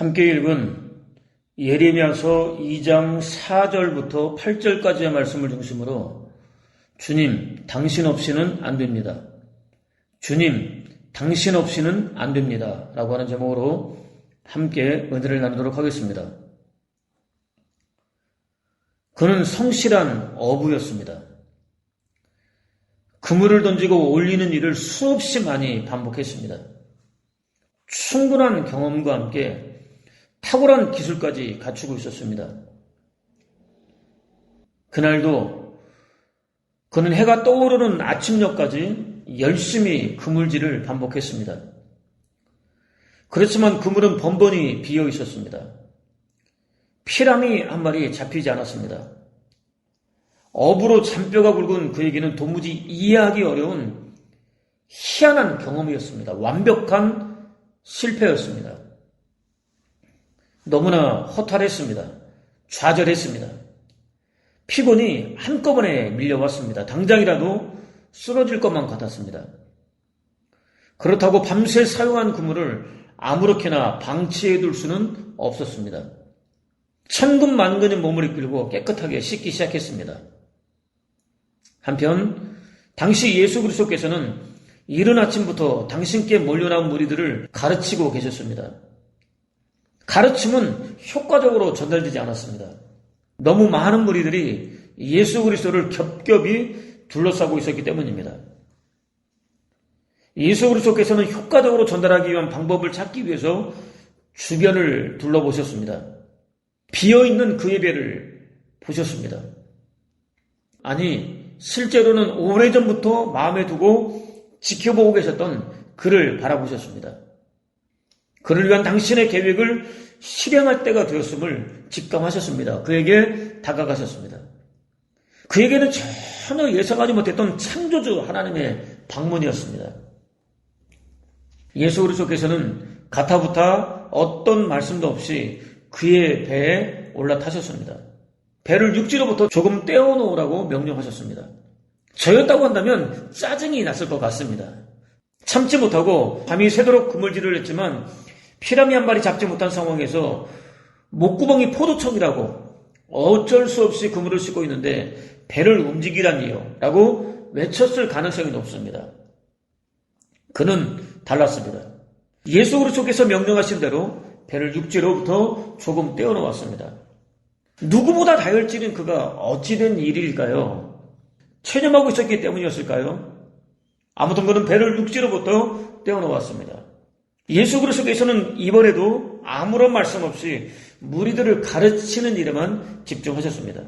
함께 읽은 예레미야서 2장 4절부터 8절까지의 말씀을 중심으로 주님, 당신 없이는 안 됩니다. 주님, 당신 없이는 안 됩니다. 라고 하는 제목으로 함께 은혜를 나누도록 하겠습니다. 그는 성실한 어부였습니다. 그물을 던지고 올리는 일을 수없이 많이 반복했습니다. 충분한 경험과 함께 탁월한 기술까지 갖추고 있었습니다. 그날도 그는 해가 떠오르는 아침녘까지 열심히 그물질을 반복했습니다. 그렇지만 그물은 번번이 비어 있었습니다. 피라미 한 마리 잡히지 않았습니다. 어부로 잔뼈가 굵은 그에게는 도무지 이해하기 어려운 희한한 경험이었습니다. 완벽한 실패였습니다. 너무나 허탈했습니다. 좌절했습니다. 피곤이 한꺼번에 밀려왔습니다. 당장이라도 쓰러질 것만 같았습니다. 그렇다고 밤새 사용한 그물을 아무렇게나 방치해둘 수는 없었습니다. 천근만근의 몸을 이끌고 깨끗하게 씻기 시작했습니다. 한편 당시 예수 그리스도께서는 이른 아침부터 당신께 몰려나온 무리들을 가르치고 계셨습니다. 가르침은 효과적으로 전달되지 않았습니다. 너무 많은 무리들이 예수 그리스도를 겹겹이 둘러싸고 있었기 때문입니다. 예수 그리스도께서는 효과적으로 전달하기 위한 방법을 찾기 위해서 주변을 둘러보셨습니다. 비어있는 그의 배를 보셨습니다. 아니, 실제로는 오래전부터 마음에 두고 지켜보고 계셨던 그를 바라보셨습니다. 그를 위한 당신의 계획을 실행할 때가 되었음을 직감하셨습니다. 그에게 다가가셨습니다. 그에게는 전혀 예상하지 못했던 창조주 하나님의 방문이었습니다. 예수 그리스도께서는 가타부타 어떤 말씀도 없이 그의 배에 올라타셨습니다. 배를 육지로부터 조금 떼어놓으라고 명령하셨습니다. 저였다고 한다면 짜증이 났을 것 같습니다. 참지 못하고 밤이 새도록 그물질을 했지만 피라미 한 마리 잡지 못한 상황에서 목구멍이 포도청이라고 어쩔 수 없이 그물을 싣고 있는데 배를 움직이라니요 라고 외쳤을 가능성이 높습니다. 그는 달랐습니다. 예수 그리스도께서 명령하신 대로 배를 육지로부터 조금 떼어놓았습니다. 누구보다 다혈질인 그가 어찌된 일일까요? 체념하고 있었기 때문이었을까요? 아무튼 그는 배를 육지로부터 떼어놓았습니다. 예수 그리스도께서는 이번에도 아무런 말씀 없이 무리들을 가르치는 일에만 집중하셨습니다.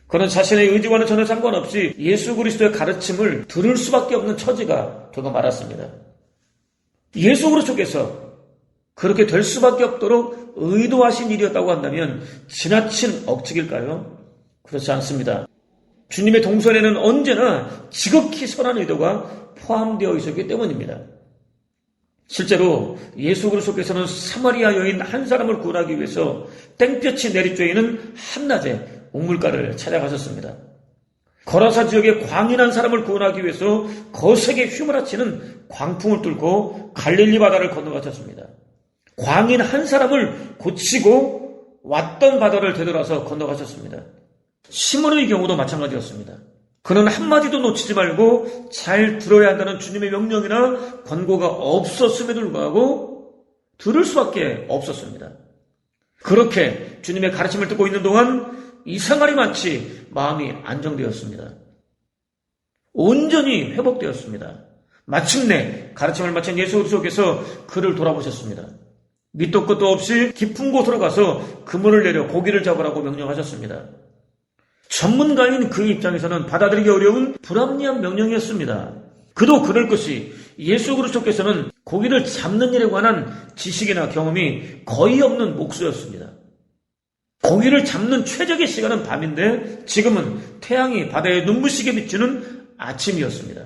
그는 자신의 의지와는 전혀 상관없이 예수 그리스도의 가르침을 들을 수밖에 없는 처지가 되고 말았습니다. 예수 그리스도께서 그렇게 될 수밖에 없도록 의도하신 일이었다고 한다면 지나친 억측일까요? 그렇지 않습니다. 주님의 동선에는 언제나 지극히 선한 의도가 포함되어 있었기 때문입니다. 실제로 예수 그리스도께서는 사마리아 여인 한 사람을 구원하기 위해서 땡볕이 내리쬐이는 한낮에 우물가를 찾아가셨습니다. 거라사 지역의 광인한 사람을 구원하기 위해서 거세게 휘몰아치는 광풍을 뚫고 갈릴리 바다를 건너가셨습니다. 광인 한 사람을 고치고 왔던 바다를 되돌아서 건너가셨습니다. 시몬의 경우도 마찬가지였습니다. 그는 한마디도 놓치지 말고 잘 들어야 한다는 주님의 명령이나 권고가 없었음에도 불구하고 들을 수밖에 없었습니다. 그렇게 주님의 가르침을 듣고 있는 동안 이상하리 마치 마음이 안정되었습니다. 온전히 회복되었습니다. 마침내 가르침을 마친 예수 그리스도께서 그를 돌아보셨습니다. 밑도 끝도 없이 깊은 곳으로 가서 그물을 내려 고기를 잡으라고 명령하셨습니다. 전문가인 그 입장에서는 받아들이기 어려운 불합리한 명령이었습니다. 그도 그럴 것이 예수 그리스도께서는 고기를 잡는 일에 관한 지식이나 경험이 거의 없는 목수였습니다. 고기를 잡는 최적의 시간은 밤인데 지금은 태양이 바다에 눈부시게 비추는 아침이었습니다.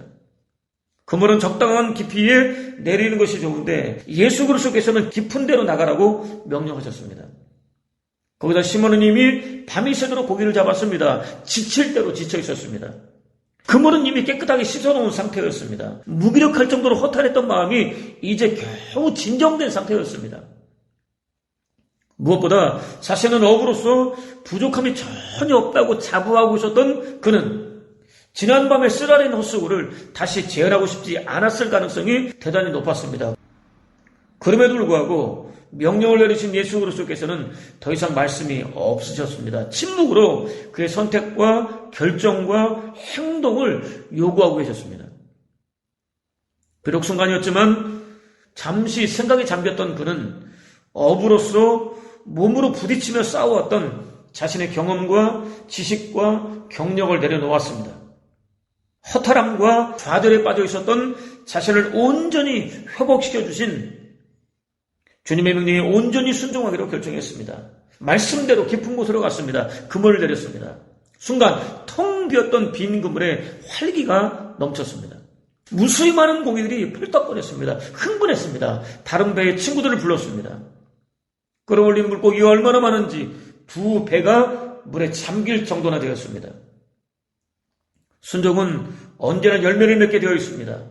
그물은 적당한 깊이에 내리는 것이 좋은데 예수 그리스도께서는 깊은 데로 나가라고 명령하셨습니다. 거기다 시몬은 이미 밤이 새도록 고기를 잡았습니다. 지칠 대로 지쳐 있었습니다. 그물은 이미 깨끗하게 씻어놓은 상태였습니다. 무기력할 정도로 허탈했던 마음이 이제 겨우 진정된 상태였습니다. 무엇보다 자신은 어부로서 부족함이 전혀 없다고 자부하고 있었던 그는 지난밤에 쓰라린 헛수고를 다시 재현하고 싶지 않았을 가능성이 대단히 높았습니다. 그럼에도 불구하고 명령을 내리신 예수 그리스도께서는 더 이상 말씀이 없으셨습니다. 침묵으로 그의 선택과 결정과 행동을 요구하고 계셨습니다. 비록 순간이었지만 잠시 생각에 잠겼던 그는 어부로서 몸으로 부딪히며 싸워왔던 자신의 경험과 지식과 경력을 내려놓았습니다. 허탈함과 좌절에 빠져 있었던 자신을 온전히 회복시켜 주신 주님의 명령에 온전히 순종하기로 결정했습니다. 말씀대로 깊은 곳으로 갔습니다. 그물을 내렸습니다. 순간 텅 비었던 빈 그물에 활기가 넘쳤습니다. 무수히 많은 고기들이 펄떡거렸습니다. 흥분했습니다. 다른 배의 친구들을 불렀습니다. 끌어올린 물고기가 얼마나 많은지 두 배가 물에 잠길 정도나 되었습니다. 순종은 언제나 열매를 맺게 되어 있습니다.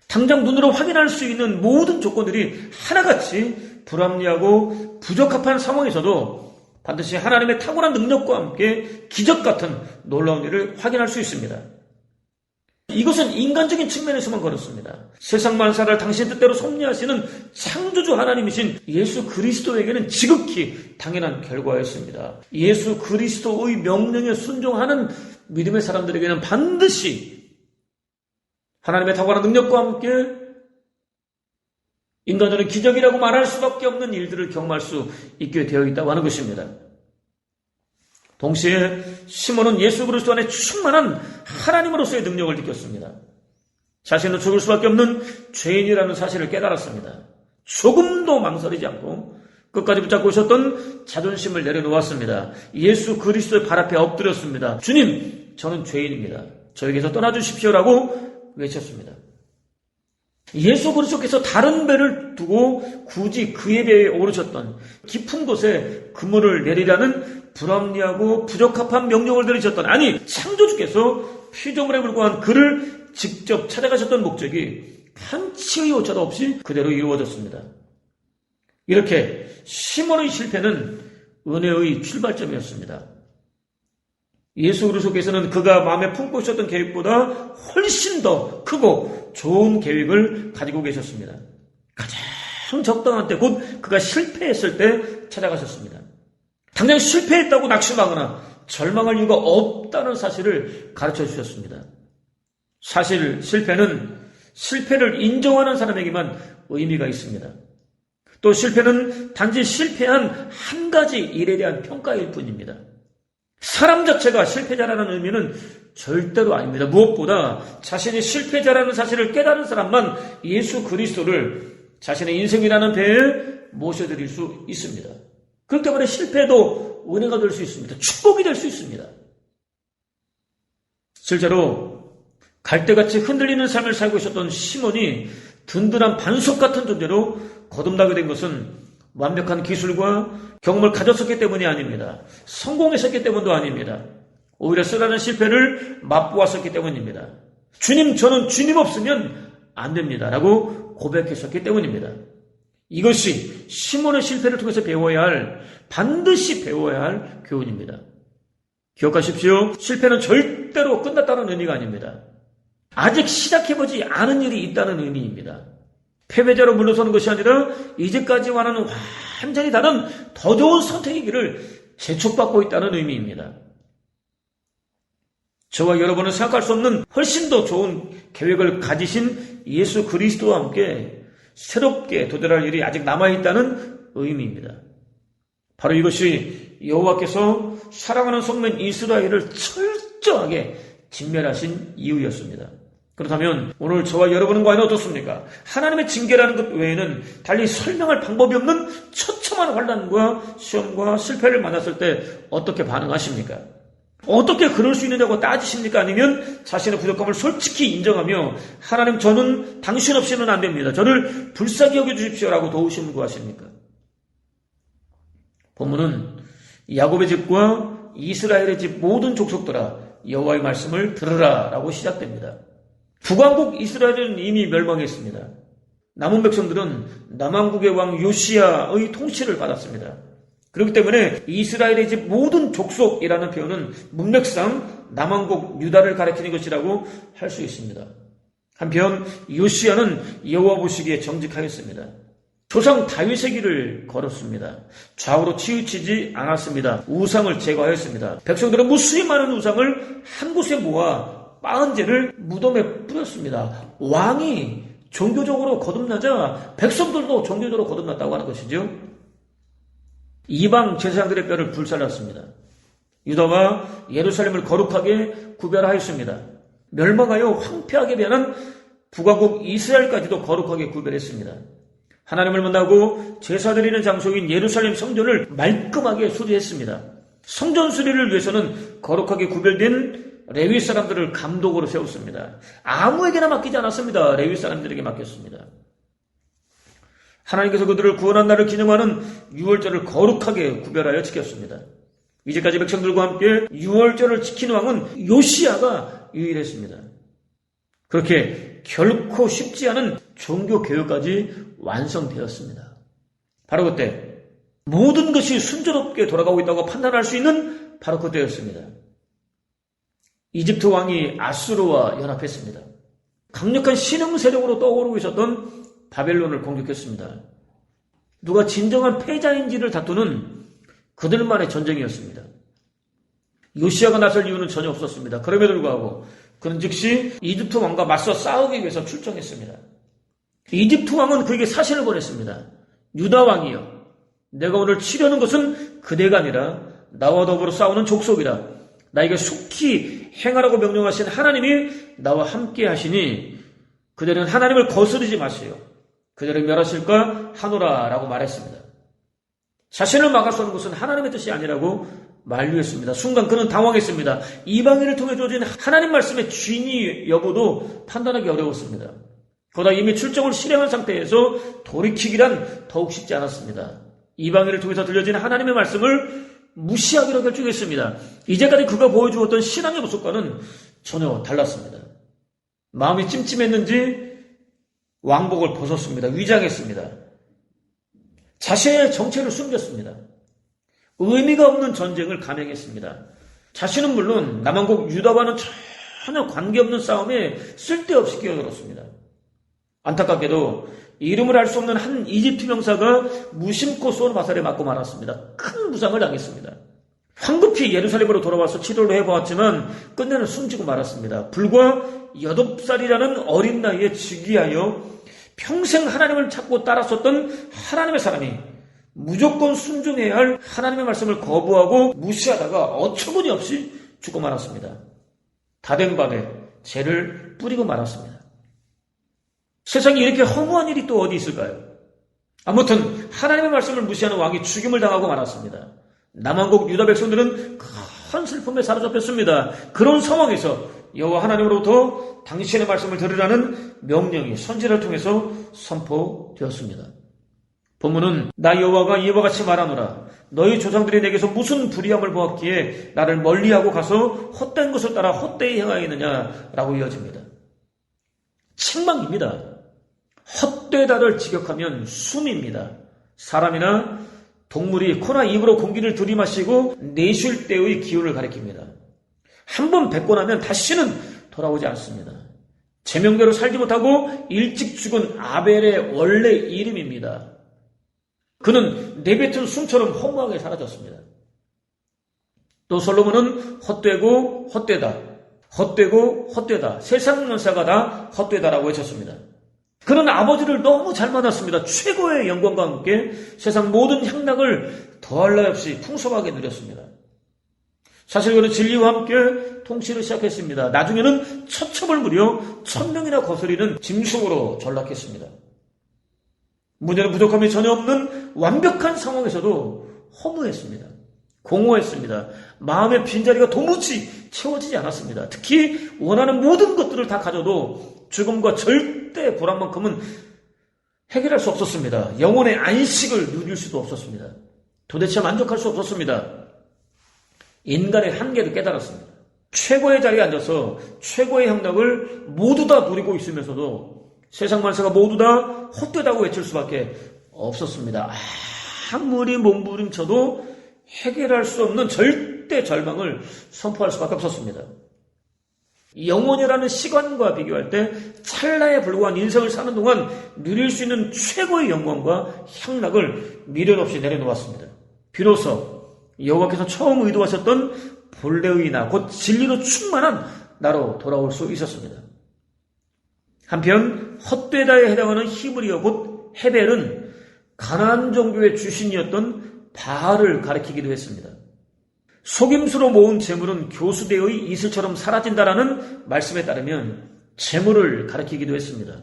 당장 눈으로 확인할 수 있는 모든 조건들이 하나같이 불합리하고 부적합한 상황에서도 반드시 하나님의 탁월한 능력과 함께 기적 같은 놀라운 일을 확인할 수 있습니다. 이것은 인간적인 측면에서만 그렇습니다. 세상 만사를 당신 뜻대로 섭리하시는 창조주 하나님이신 예수 그리스도에게는 지극히 당연한 결과였습니다. 예수 그리스도의 명령에 순종하는 믿음의 사람들에게는 반드시 하나님의 탁월한 능력과 함께 인간적인 기적이라고 말할 수밖에 없는 일들을 경험할 수 있게 되어 있다고 하는 것입니다. 동시에 시몬은 예수 그리스도 안에 충만한 하나님으로서의 능력을 느꼈습니다. 자신은 죽을 수밖에 없는 죄인이라는 사실을 깨달았습니다. 조금도 망설이지 않고 끝까지 붙잡고 있었던 자존심을 내려놓았습니다. 예수 그리스도의 발 앞에 엎드렸습니다. 주님, 저는 죄인입니다. 저에게서 떠나주십시오라고 외쳤습니다. 예수 그리스도께서 다른 배를 두고 굳이 그의 배에 오르셨던 깊은 곳에 그물을 내리라는 불합리하고 부적합한 명령을 내리셨던, 아니 창조주께서 피조물에 불과한 그를 직접 찾아가셨던 목적이 한치의 오차도 없이 그대로 이루어졌습니다. 이렇게 시몬의 실패는 은혜의 출발점이었습니다. 예수 그리스도께서는 그가 마음에 품고 있었던 계획보다 훨씬 더 크고 좋은 계획을 가지고 계셨습니다. 가장 적당한 때, 곧 그가 실패했을 때 찾아가셨습니다. 당장 실패했다고 낙심하거나 절망할 이유가 없다는 사실을 가르쳐 주셨습니다. 사실 실패를 인정하는 사람에게만 의미가 있습니다. 또 실패는 단지 실패한 한 가지 일에 대한 평가일 뿐입니다. 사람 자체가 실패자라는 의미는 절대로 아닙니다. 무엇보다 자신이 실패자라는 사실을 깨달은 사람만 예수 그리스도를 자신의 인생이라는 배에 모셔드릴 수 있습니다. 그렇기 때문에 실패도 은혜가 될 수 있습니다. 축복이 될 수 있습니다. 실제로 갈대같이 흔들리는 삶을 살고 있었던 시몬이 든든한 반석 같은 존재로 거듭나게 된 것은 완벽한 기술과 경험을 가졌었기 때문이 아닙니다. 성공했었기 때문도 아닙니다. 오히려 쓰라는 실패를 맛보았었기 때문입니다. 주님, 저는 주님 없으면 안 됩니다 라고 고백했었기 때문입니다. 이것이 시몬의 실패를 통해서 반드시 배워야 할 교훈입니다. 기억하십시오. 실패는 절대로 끝났다는 의미가 아닙니다. 아직 시작해보지 않은 일이 있다는 의미입니다. 패배자로 물러서는 것이 아니라 이제까지와는 완전히 다른 더 좋은 선택이기를 재촉받고 있다는 의미입니다. 저와 여러분은 생각할 수 없는 훨씬 더 좋은 계획을 가지신 예수 그리스도와 함께 새롭게 도전할 일이 아직 남아있다는 의미입니다. 바로 이것이 여호와께서 사랑하는 성민 이스라엘을 철저하게 진멸하신 이유였습니다. 그렇다면 오늘 저와 여러분은 과연 어떻습니까? 하나님의 징계라는 것 외에는 달리 설명할 방법이 없는 처참한 환난과 시험과 실패를 만났을 때 어떻게 반응하십니까? 어떻게 그럴 수 있느냐고 따지십니까? 아니면 자신의 부족함을 솔직히 인정하며 하나님, 저는 당신 없이는 안 됩니다. 저를 불쌍히 여겨주십시오라고 도우심을 구하십니까? 본문은 야곱의 집과 이스라엘의 집 모든 족속들아 여호와의 말씀을 들으라 라고 시작됩니다. 북왕국 이스라엘은 이미 멸망했습니다. 남은 백성들은 남왕국의 왕 요시야의 통치를 받았습니다. 그렇기 때문에 이스라엘의 집 모든 족속이라는 표현은 문맥상 남왕국 유다를 가리키는 것이라고 할 수 있습니다. 한편 요시야는 여호와 보시기에 정직하였습니다. 조상 다윗의 길을 걸었습니다. 좌우로 치우치지 않았습니다. 우상을 제거하였습니다. 백성들은 무수히 많은 우상을 한 곳에 모아 빠은제를 무덤에 뿌렸습니다. 왕이 종교적으로 거듭나자 백성들도 종교적으로 거듭났다고 하는 것이죠. 이방 제사장들의 뼈를 불살랐습니다. 유다와 예루살렘을 거룩하게 구별하였습니다. 멸망하여 황폐하게 변한 북왕국 이스라엘까지도 거룩하게 구별했습니다. 하나님을 만나고 제사 드리는 장소인 예루살렘 성전을 말끔하게 수리했습니다. 성전 수리를 위해서는 거룩하게 구별된 레위 사람들을 감독으로 세웠습니다. 아무에게나 맡기지 않았습니다. 레위 사람들에게 맡겼습니다. 하나님께서 그들을 구원한 날을 기념하는 유월절을 거룩하게 구별하여 지켰습니다. 이제까지 백성들과 함께 유월절을 지킨 왕은 요시야가 유일했습니다. 그렇게 결코 쉽지 않은 종교개혁까지 완성되었습니다. 바로 그때 모든 것이 순조롭게 돌아가고 있다고 판단할 수 있는 바로 그때였습니다. 이집트 왕이 아수르와 연합했습니다. 강력한 신흥 세력으로 떠오르고 있었던 바벨론을 공격했습니다. 누가 진정한 패자인지를 다투는 그들만의 전쟁이었습니다. 요시야가 나설 이유는 전혀 없었습니다. 그럼에도 불구하고 그는 즉시 이집트 왕과 맞서 싸우기 위해서 출정했습니다. 이집트 왕은 그에게 사신을 보냈습니다. 유다 왕이여, 내가 오늘 치려는 것은 그대가 아니라 나와 더불어 싸우는 족속이라. 나에게 속히 행하라고 명령하신 하나님이 나와 함께 하시니 그대는 하나님을 거스르지 마세요. 그대를 멸하실까 하노라 라고 말했습니다. 자신을 막아서는 것은 하나님의 뜻이 아니라고 만류했습니다. 순간 그는 당황했습니다. 이방인을 통해 주어진 하나님 말씀의 진위 여부도 판단하기 어려웠습니다. 그러다 이미 출정을 실행한 상태에서 돌이키기란 더욱 쉽지 않았습니다. 이방인을 통해서 들려진 하나님의 말씀을 무시하기로 결정했습니다. 이제까지 그가 보여주었던 신앙의 모습과는 전혀 달랐습니다. 마음이 찜찜했는지 왕복을 벗었습니다. 위장했습니다. 자신의 정체를 숨겼습니다. 의미가 없는 전쟁을 감행했습니다. 자신은 물론 남왕국 유다와는 전혀 관계없는 싸움에 쓸데없이 끼어들었습니다. 안타깝게도 이름을 알 수 없는 한 이집트 병사가 무심코 쏜 화살에 맞고 말았습니다. 큰 부상을 당했습니다. 황급히 예루살렘으로 돌아와서 치료를 해보았지만 끝내는 숨지고 말았습니다. 불과 8살이라는 어린 나이에 즉위하여 평생 하나님을 찾고 따랐었던 하나님의 사람이 무조건 순종해야 할 하나님의 말씀을 거부하고 무시하다가 어처구니 없이 죽고 말았습니다. 다된 밥에 죄를 뿌리고 말았습니다. 세상에 이렇게 허무한 일이 또 어디 있을까요? 아무튼 하나님의 말씀을 무시하는 왕이 죽임을 당하고 말았습니다. 남왕국 유다 백성들은 큰 슬픔에 사로잡혔습니다. 그런 상황에서 여호와 하나님으로부터 당신의 말씀을 들으라는 명령이 선지자를 통해서 선포되었습니다. 본문은 나 여호와가 이와 같이 말하노라. 너희 조상들이 내게서 무슨 불의함을 보았기에 나를 멀리하고 가서 헛된 것을 따라 헛되이 행하였느냐라고 이어집니다. 책망입니다. 헛되다를 직역하면 숨입니다. 사람이나 동물이 코나 입으로 공기를 들이마시고 내쉴 때의 기운을 가리킵니다. 한번 뱉고 나면 다시는 돌아오지 않습니다. 제명대로 살지 못하고 일찍 죽은 아벨의 원래 이름입니다. 그는 내뱉은 숨처럼 허무하게 사라졌습니다. 또 솔로몬은 헛되고 헛되다, 헛되고 헛되다, 세상 연사가 다 헛되다라고 외쳤습니다. 그는 아버지를 너무 잘 만났습니다. 최고의 영광과 함께 세상 모든 향락을 더할 나위 없이 풍성하게 누렸습니다. 사실 그는 진리와 함께 통치를 시작했습니다. 나중에는 처첩을 부려 1000명이나 거스리는 짐승으로 전락했습니다. 문제는 부족함이 전혀 없는 완벽한 상황에서도 허무했습니다. 공허했습니다. 마음의 빈자리가 도무지 채워지지 않았습니다. 특히 원하는 모든 것들을 다 가져도 죽음과 절대 불안만큼은 해결할 수 없었습니다. 영혼의 안식을 누릴 수도 없었습니다. 도대체 만족할 수 없었습니다. 인간의 한계를 깨달았습니다. 최고의 자리에 앉아서 최고의 향락을 모두 다 누리고 있으면서도 세상 만사가 모두 다 헛되다고 외칠 수밖에 없었습니다. 아무리 몸부림쳐도 해결할 수 없는 절대 절망을 선포할 수밖에 없었습니다. 영원이라는 시간과 비교할 때 찰나에 불과한 인생을 사는 동안 누릴 수 있는 최고의 영광과 향락을 미련 없이 내려놓았습니다. 비로소 여호와께서 처음 의도하셨던 본래의 나, 곧 진리로 충만한 나로 돌아올 수 있었습니다. 한편 헛되다에 해당하는 히브리어 곧 헤벨은 가나안 종교의 주신이었던 바알을 가리키기도 했습니다. 속임수로 모은 재물은 교수대의 이슬처럼 사라진다라는 말씀에 따르면 재물을 가리키기도 했습니다.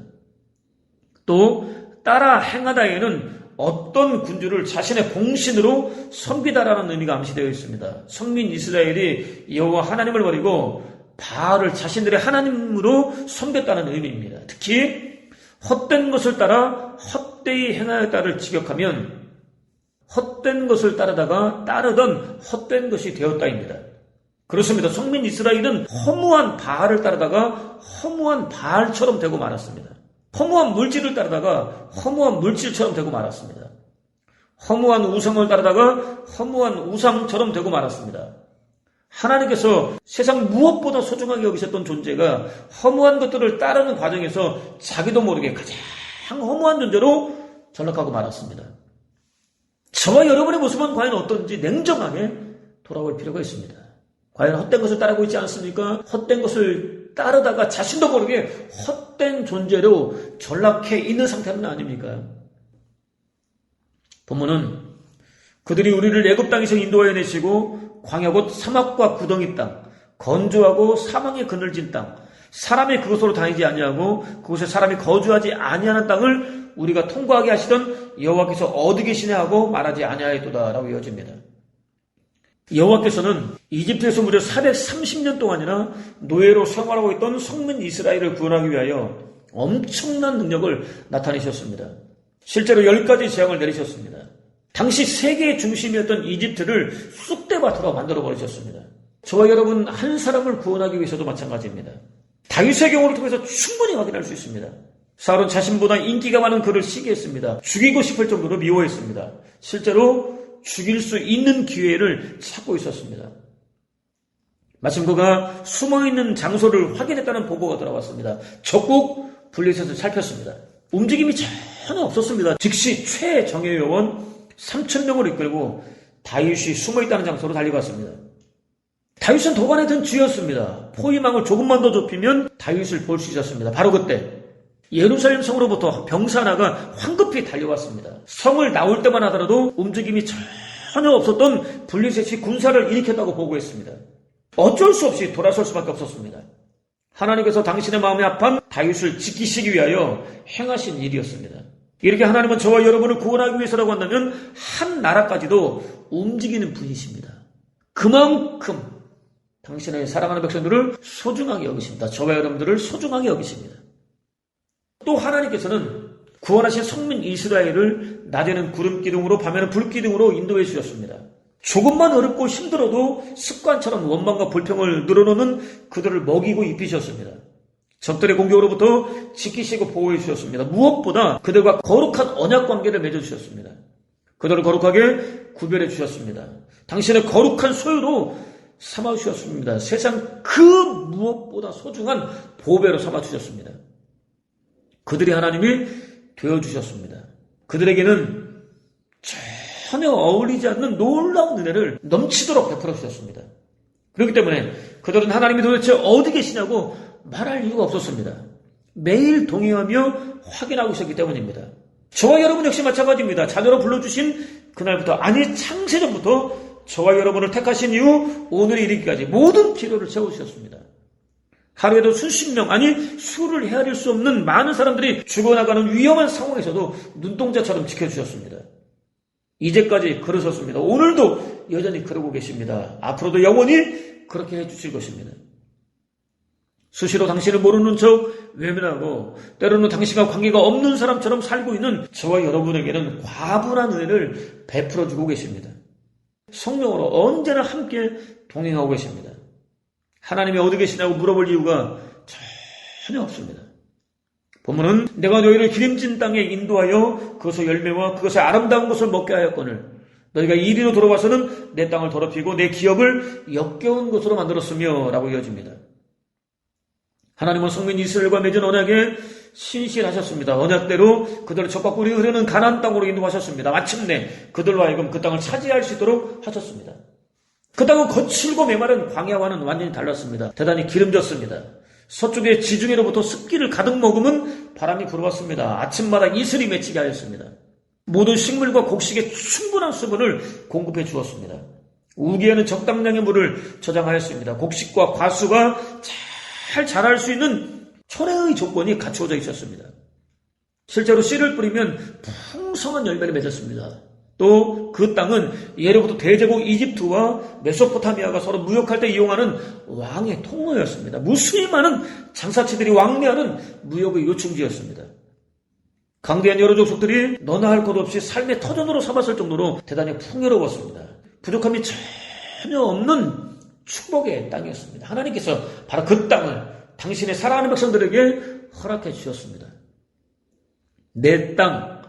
또 따라 행하다에는 어떤 군주를 자신의 공신으로 섬기다라는 의미가 암시되어 있습니다. 성민 이스라엘이 여호와 하나님을 버리고 바알을 자신들의 하나님으로 섬겼다는 의미입니다. 특히 헛된 것을 따라 헛되이 행하였다를 직역하면 헛된 것을 따르다가 따르던 헛된 것이 되었다입니다. 그렇습니다. 성민 이스라엘은 허무한 바알을 따르다가 허무한 바알처럼 되고 말았습니다. 허무한 물질을 따르다가 허무한 물질처럼 되고 말았습니다. 허무한 우상을 따르다가 허무한 우상처럼 되고 말았습니다. 하나님께서 세상 무엇보다 소중하게 여기셨던 존재가 허무한 것들을 따르는 과정에서 자기도 모르게 가장 허무한 존재로 전락하고 말았습니다. 저와 여러분의 모습은 과연 어떤지 냉정하게 돌아볼 필요가 있습니다. 과연 헛된 것을 따르고 있지 않습니까? 헛된 것을 따르다가 자신도 모르게 헛된 존재로 전락해 있는 상태는 아닙니까? 본문은 그들이 우리를 애굽 땅에서 인도하여 내시고 광야 곧 사막과 구덩이 땅, 건조하고 사망에 그늘진 땅, 사람이 그곳으로 다니지 아니하고 그곳에 사람이 거주하지 아니하는 땅을 우리가 통과하게 하시던 여호와께서 어디 계시냐 하고 말하지 아니하였도다라고 이어집니다. 여호와께서는 이집트에서 무려 430년 동안이나 노예로 생활하고 있던 성민 이스라엘을 구원하기 위하여 엄청난 능력을 나타내셨습니다. 실제로 10가지 재앙을 내리셨습니다. 당시 세계의 중심이었던 이집트를 쑥대밭으로 만들어버리셨습니다. 저와 여러분 한 사람을 구원하기 위해서도 마찬가지입니다. 다윗의 경우를 통해서 충분히 확인할 수 있습니다. 사울은 자신보다 인기가 많은 그를 시기했습니다. 죽이고 싶을 정도로 미워했습니다. 실제로 죽일 수 있는 기회를 찾고 있었습니다. 마침 그가 숨어있는 장소를 확인했다는 보고가 들어왔습니다. 적국 블레셋을 살폈습니다. 움직임이 전혀 없었습니다. 즉시 최정예 요원 3,000명을 이끌고 다윗이 숨어있다는 장소로 달려갔습니다. 다윗은 도관에 든 쥐였습니다. 포위망을 조금만 더 좁히면 다윗을 볼 수 있었습니다. 바로 그때 예루살렘 성으로부터 병사 하나가 황급히 달려왔습니다. 성을 나올 때만 하더라도 움직임이 전혀 없었던 블레셋이 군사를 일으켰다고 보고했습니다. 어쩔 수 없이 돌아설 수밖에 없었습니다. 하나님께서 당신의 마음에 합한 다윗을 지키시기 위하여 행하신 일이었습니다. 이렇게 하나님은 저와 여러분을 구원하기 위해서라고 한다면 한 나라까지도 움직이는 분이십니다. 그만큼 당신의 사랑하는 백성들을 소중하게 여기십니다. 저와 여러분들을 소중하게 여기십니다. 또 하나님께서는 구원하신 성민 이스라엘을 낮에는 구름기둥으로 밤에는 불기둥으로 인도해 주셨습니다. 조금만 어렵고 힘들어도 습관처럼 원망과 불평을 늘어놓는 그들을 먹이고 입히셨습니다. 적들의 공격으로부터 지키시고 보호해 주셨습니다. 무엇보다 그들과 거룩한 언약관계를 맺어주셨습니다. 그들을 거룩하게 구별해 주셨습니다. 당신의 거룩한 소유로 삼아주셨습니다. 세상 그 무엇보다 소중한 보배로 삼아주셨습니다. 그들이 하나님이 되어주셨습니다. 그들에게는 전혀 어울리지 않는 놀라운 은혜를 넘치도록 베풀어 주셨습니다. 그렇기 때문에 그들은 하나님이 도대체 어디 계시냐고 말할 이유가 없었습니다. 매일 동의하며 확인하고 있었기 때문입니다. 저와 여러분 역시 마찬가지입니다. 자녀로 불러주신 그날부터, 아니 창세전부터 저와 여러분을 택하신 이후 오늘에 이르기까지 모든 필요를 채워주셨습니다. 하루에도 수십 명, 아니 수를 헤아릴 수 없는 많은 사람들이 죽어나가는 위험한 상황에서도 눈동자처럼 지켜주셨습니다. 이제까지 그러셨습니다. 오늘도 여전히 그러고 계십니다. 앞으로도 영원히 그렇게 해주실 것입니다. 수시로 당신을 모르는 척 외면하고 때로는 당신과 관계가 없는 사람처럼 살고 있는 저와 여러분에게는 과분한 은혜를 베풀어주고 계십니다. 성령으로 언제나 함께 동행하고 계십니다. 하나님이 어디 계시냐고 물어볼 이유가 전혀 없습니다. 본문은 내가 너희를 기름진 땅에 인도하여 그것의 열매와 그것의 아름다운 것을 먹게 하였거늘 너희가 이리로 돌아와서는 내 땅을 더럽히고 내 기업을 역겨운 것으로 만들었으며 라고 이어집니다. 하나님은 성민 이스라엘과 맺은 언약에 신실하셨습니다. 언약대로 그들을 젖과 꿀이 흐르는 가나안 땅으로 인도하셨습니다. 마침내 그들로 하여금 그 땅을 차지할 수 있도록 하셨습니다. 그 땅은 거칠고 메마른 광야와는 완전히 달랐습니다. 대단히 기름졌습니다. 서쪽의 지중해로부터 습기를 가득 머금은 바람이 불어왔습니다. 아침마다 이슬이 맺히게 하였습니다. 모든 식물과 곡식에 충분한 수분을 공급해 주었습니다. 우기에는 적당량의 물을 저장하였습니다. 곡식과 과수가 잘 자랄 수 있는 초래의 조건이 갖추어져 있었습니다. 실제로 씨를 뿌리면 풍성한 열매를 맺었습니다. 또 그 땅은 예로부터 대제국 이집트와 메소포타미아가 서로 무역할 때 이용하는 왕의 통로였습니다. 무수히 많은 장사치들이 왕래하는 무역의 요충지였습니다. 강대한 여러 족속들이 너나 할 것 없이 삶의 터전으로 삼았을 정도로 대단히 풍요로웠습니다. 부족함이 전혀 없는 축복의 땅이었습니다. 하나님께서 바로 그 땅을 당신의 사랑하는 백성들에게 허락해 주셨습니다. 내 땅,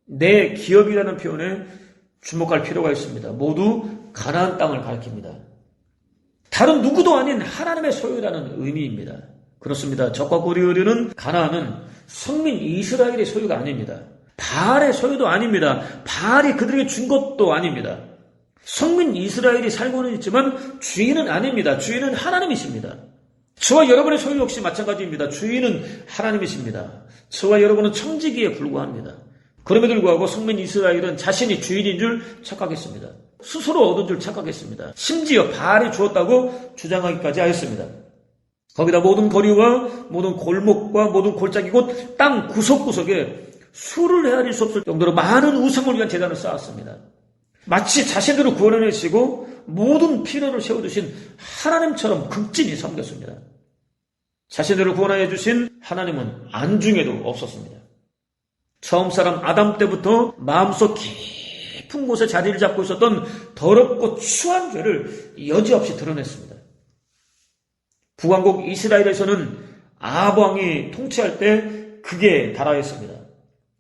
내 기업이라는 표현에 주목할 필요가 있습니다. 모두 가나안 땅을 가리킵니다. 다른 누구도 아닌 하나님의 소유라는 의미입니다. 그렇습니다. 적과 꿀이 흐르는 가나안은 성민 이스라엘의 소유가 아닙니다. 바알의 소유도 아닙니다. 바알이 그들에게 준 것도 아닙니다. 성민 이스라엘이 살고는 있지만 주인은 아닙니다. 주인은 하나님이십니다. 저와 여러분의 소유 역시 마찬가지입니다. 주인은 하나님이십니다. 저와 여러분은 청지기에 불과합니다. 그럼에도 불구하고 성민 이스라엘은 자신이 주인인 줄 착각했습니다. 스스로 얻은 줄 착각했습니다. 심지어 바알이 주었다고 주장하기까지 하였습니다. 거기다 모든 거리와 모든 골목과 모든 골짜기 곧 땅 구석구석에 수를 헤아릴 수 없을 정도로 많은 우상을 위한 제단을 쌓았습니다. 마치 자신들을 구원해내시고 모든 필요를 세워두신 하나님처럼 극진히 섬겼습니다. 자신들을 구원하여 주신 하나님은 안중에도 없었습니다. 처음 사람 아담 때부터 마음속 깊은 곳에 자리를 잡고 있었던 더럽고 추한 죄를 여지없이 드러냈습니다. 북왕국 이스라엘에서는 아합 왕이 통치할 때 극에 달하였습니다.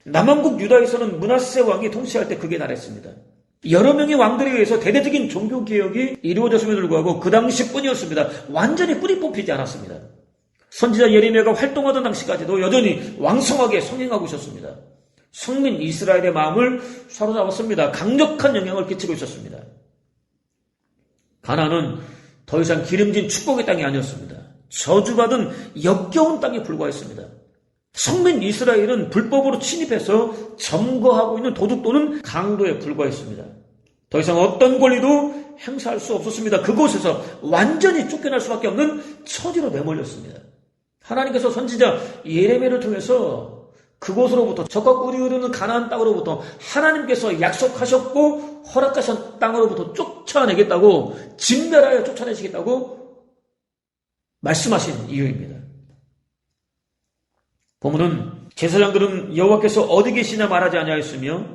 남왕국 유다에서는 므낫세 왕이 통치할 때 극에 달했습니다. 여러 명의 왕들에 의해서 대대적인 종교개혁이 이루어졌음에도 불구하고 그 당시뿐이었습니다. 완전히 뿌리 뽑히지 않았습니다. 선지자 예레미야가 활동하던 당시까지도 여전히 왕성하게 성행하고 있었습니다. 성민 이스라엘의 마음을 사로잡았습니다. 강력한 영향을 끼치고 있었습니다. 가나안은 더 이상 기름진 축복의 땅이 아니었습니다. 저주받은 역겨운 땅에 불과했습니다. 성민 이스라엘은 불법으로 침입해서 점거하고 있는 도둑 또는 강도에 불과했습니다. 더 이상 어떤 권리도 행사할 수 없었습니다. 그곳에서 완전히 쫓겨날 수밖에 없는 처지로 내몰렸습니다. 하나님께서 선지자 예레미야를 통해서 그곳으로부터 적과 꿀이 흐르는 가나안 땅으로부터 하나님께서 약속하셨고 허락하신 땅으로부터 쫓아내겠다고 진멸하여 쫓아내시겠다고 말씀하신 이유입니다. 본문은 제사장들은 여호와께서 어디 계시냐 말하지 아니하였으며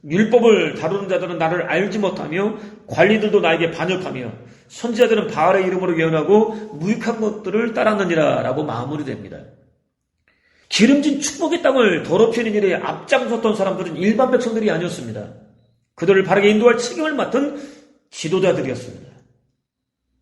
율법을 다루는 자들은 나를 알지 못하며 관리들도 나에게 반역하며 선지자들은 바알의 이름으로 예언하고 무익한 것들을 따랐느니라 라고 마무리됩니다. 기름진 축복의 땅을 더럽히는 일에 앞장섰던 사람들은 일반 백성들이 아니었습니다. 그들을 바르게 인도할 책임을 맡은 지도자들이었습니다.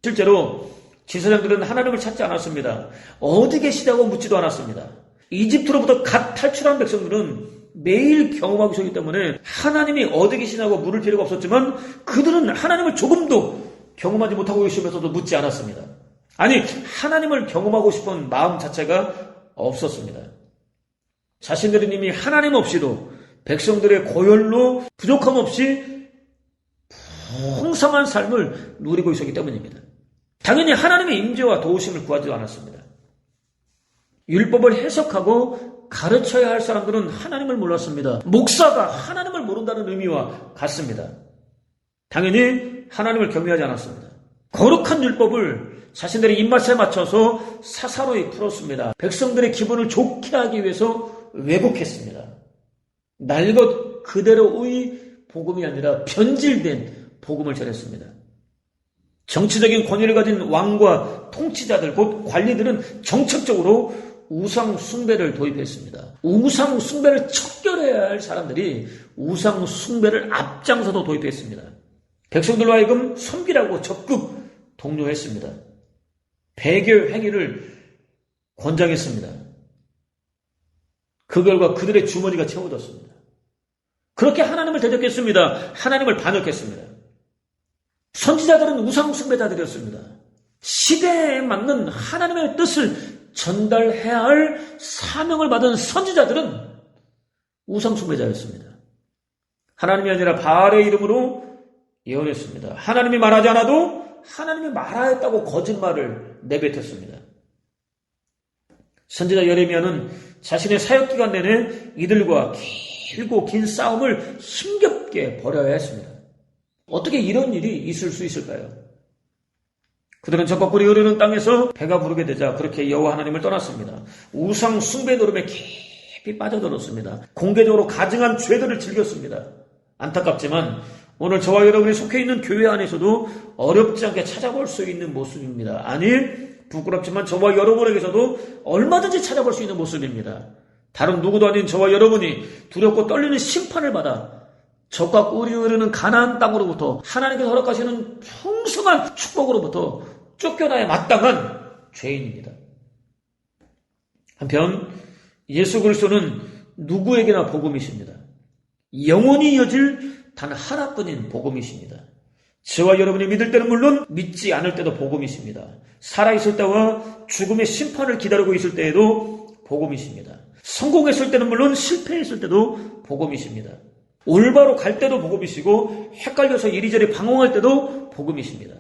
실제로 제사장들은 하나님을 찾지 않았습니다. 어디 계시다고 묻지도 않았습니다. 이집트로부터 갓 탈출한 백성들은 매일 경험하고 있었기 때문에 하나님이 어디 계시냐고 물을 필요가 없었지만 그들은 하나님을 조금도 경험하지 못하고 계시면서도 묻지 않았습니다. 아니, 하나님을 경험하고 싶은 마음 자체가 없었습니다. 자신들은 이미 하나님 없이도 백성들의 고열로 부족함 없이 풍성한 삶을 누리고 있었기 때문입니다. 당연히 하나님의 임재와 도우심을 구하지도 않았습니다. 율법을 해석하고 가르쳐야 할 사람들은 하나님을 몰랐습니다. 목사가 하나님을 모른다는 의미와 같습니다. 당연히 하나님을 경외하지 않았습니다. 거룩한 율법을 자신들의 입맛에 맞춰서 사사로이 풀었습니다. 백성들의 기분을 좋게 하기 위해서 왜곡했습니다. 날 것 그대로의 복음이 아니라 변질된 복음을 전했습니다. 정치적인 권위를 가진 왕과 통치자들, 곧 관리들은 정책적으로 우상 숭배를 도입했습니다. 우상 숭배를 척결해야 할 사람들이 우상 숭배를 앞장서도 도입했습니다. 백성들로 하여금 섬기라고 적극 독려했습니다. 배교 행위를 권장했습니다. 그 결과 그들의 주머니가 채워졌습니다. 그렇게 하나님을 대적했습니다. 하나님을 반역했습니다. 선지자들은 우상 숭배자들이었습니다. 시대에 맞는 하나님의 뜻을 전달해야 할 사명을 받은 선지자들은 우상 숭배자였습니다. 하나님이 아니라 바알의 이름으로 예언했습니다. 하나님이 말하지 않아도 하나님이 말하였다고 거짓말을 내뱉었습니다. 선지자 예레미야는 자신의 사역기간 내내 이들과 길고 긴 싸움을 힘겹게 벌여야 했습니다. 어떻게 이런 일이 있을 수 있을까요? 그들은 적과 꿀이 흐르는 땅에서 배가 부르게 되자 그렇게 여호와 하나님을 떠났습니다. 우상 숭배 노름에 깊이 빠져들었습니다. 공개적으로 가증한 죄들을 즐겼습니다. 안타깝지만 오늘 저와 여러분이 속해 있는 교회 안에서도 어렵지 않게 찾아볼 수 있는 모습입니다. 아니, 부끄럽지만 저와 여러분에게서도 얼마든지 찾아볼 수 있는 모습입니다. 다른 누구도 아닌 저와 여러분이 두렵고 떨리는 심판을 받아 적과 꿀이 흐르는 가나안 땅으로부터 하나님께서 허락하시는 풍성한 축복으로부터 쫓겨나야 마땅한 죄인입니다. 한편 예수 그리스도는 누구에게나 복음이십니다. 영원히 이어질 단 하나뿐인 복음이십니다. 저와 여러분이 믿을 때는 물론 믿지 않을 때도 복음이십니다. 살아있을 때와 죽음의 심판을 기다리고 있을 때에도 복음이십니다. 성공했을 때는 물론 실패했을 때도 복음이십니다. 올바로 갈 때도 복음이시고 헷갈려서 이리저리 방황할 때도 복음이십니다.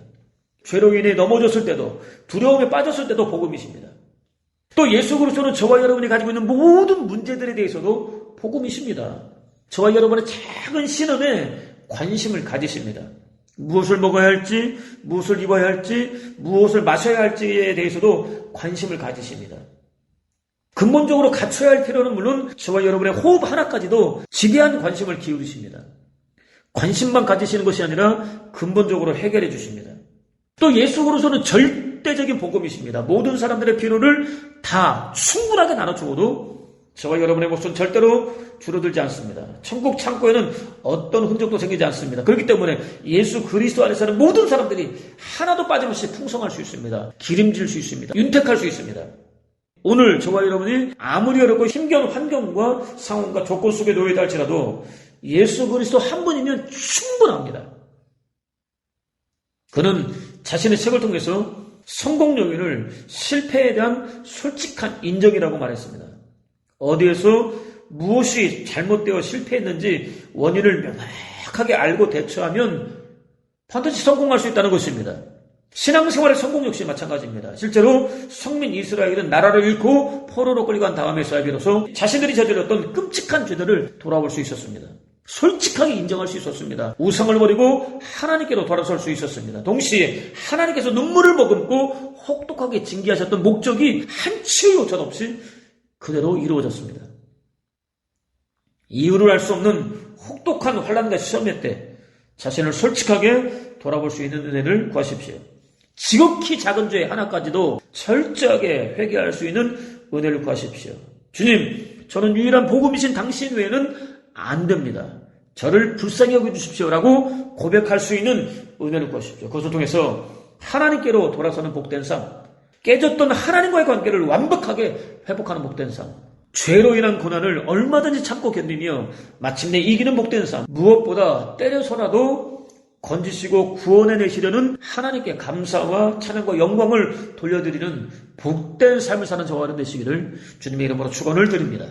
죄로 인해 넘어졌을 때도 두려움에 빠졌을 때도 복음이십니다. 또 예수 그리스도는 저와 여러분이 가지고 있는 모든 문제들에 대해서도 복음이십니다. 저와 여러분의 작은 신원에 관심을 가지십니다. 무엇을 먹어야 할지, 무엇을 입어야 할지, 무엇을 마셔야 할지에 대해서도 관심을 가지십니다. 근본적으로 갖춰야 할 필요는 물론 저와 여러분의 호흡 하나까지도 지대한 관심을 기울이십니다. 관심만 가지시는 것이 아니라 근본적으로 해결해 주십니다. 또 예수 그리스도는 절대적인 복음이십니다. 모든 사람들의 필요를 다 충분하게 나눠주고도 저와 여러분의 몫은 절대로 줄어들지 않습니다. 천국 창고에는 어떤 흔적도 생기지 않습니다. 그렇기 때문에 예수 그리스도 안에서는 모든 사람들이 하나도 빠짐없이 풍성할 수 있습니다. 기름질 수 있습니다. 윤택할 수 있습니다. 오늘 저와 여러분이 아무리 어렵고 힘겨운 환경과 상황과 조건 속에 놓여 있다 할지라도 예수 그리스도 한 분이면 충분합니다. 그는 자신의 책을 통해서 성공 요인을 실패에 대한 솔직한 인정이라고 말했습니다. 어디에서 무엇이 잘못되어 실패했는지 원인을 명확하게 알고 대처하면 반드시 성공할 수 있다는 것입니다. 신앙생활의 성공 역시 마찬가지입니다. 실제로 성민 이스라엘은 나라를 잃고 포로로 끌려간 다음에서야 비로소 자신들이 저질렀던 끔찍한 죄들을 돌아볼 수 있었습니다. 솔직하게 인정할 수 있었습니다. 우상을 버리고 하나님께로 돌아설 수 있었습니다. 동시에 하나님께서 눈물을 머금고 혹독하게 징계하셨던 목적이 한치의 오차 없이 그대로 이루어졌습니다. 이유를 알 수 없는 혹독한 환난과 시험의 때 자신을 솔직하게 돌아볼 수 있는 은혜를 구하십시오. 지극히 작은 죄 하나까지도 철저하게 회개할 수 있는 은혜를 구하십시오. 주님, 저는 유일한 복음이신 당신 외에는 안 됩니다. 저를 불쌍히 여겨주십시오라고 고백할 수 있는 은혜를 구하십시오. 그것을 통해서 하나님께로 돌아서는 복된 삶, 깨졌던 하나님과의 관계를 완벽하게 회복하는 복된 삶, 죄로 인한 고난을 얼마든지 참고 견디며 마침내 이기는 복된 삶, 무엇보다 때려서라도 건지시고 구원해내시려는 하나님께 감사와 찬양과 영광을 돌려드리는 복된 삶을 사는 저와 여러분 되시기를 주님의 이름으로 축원을 드립니다.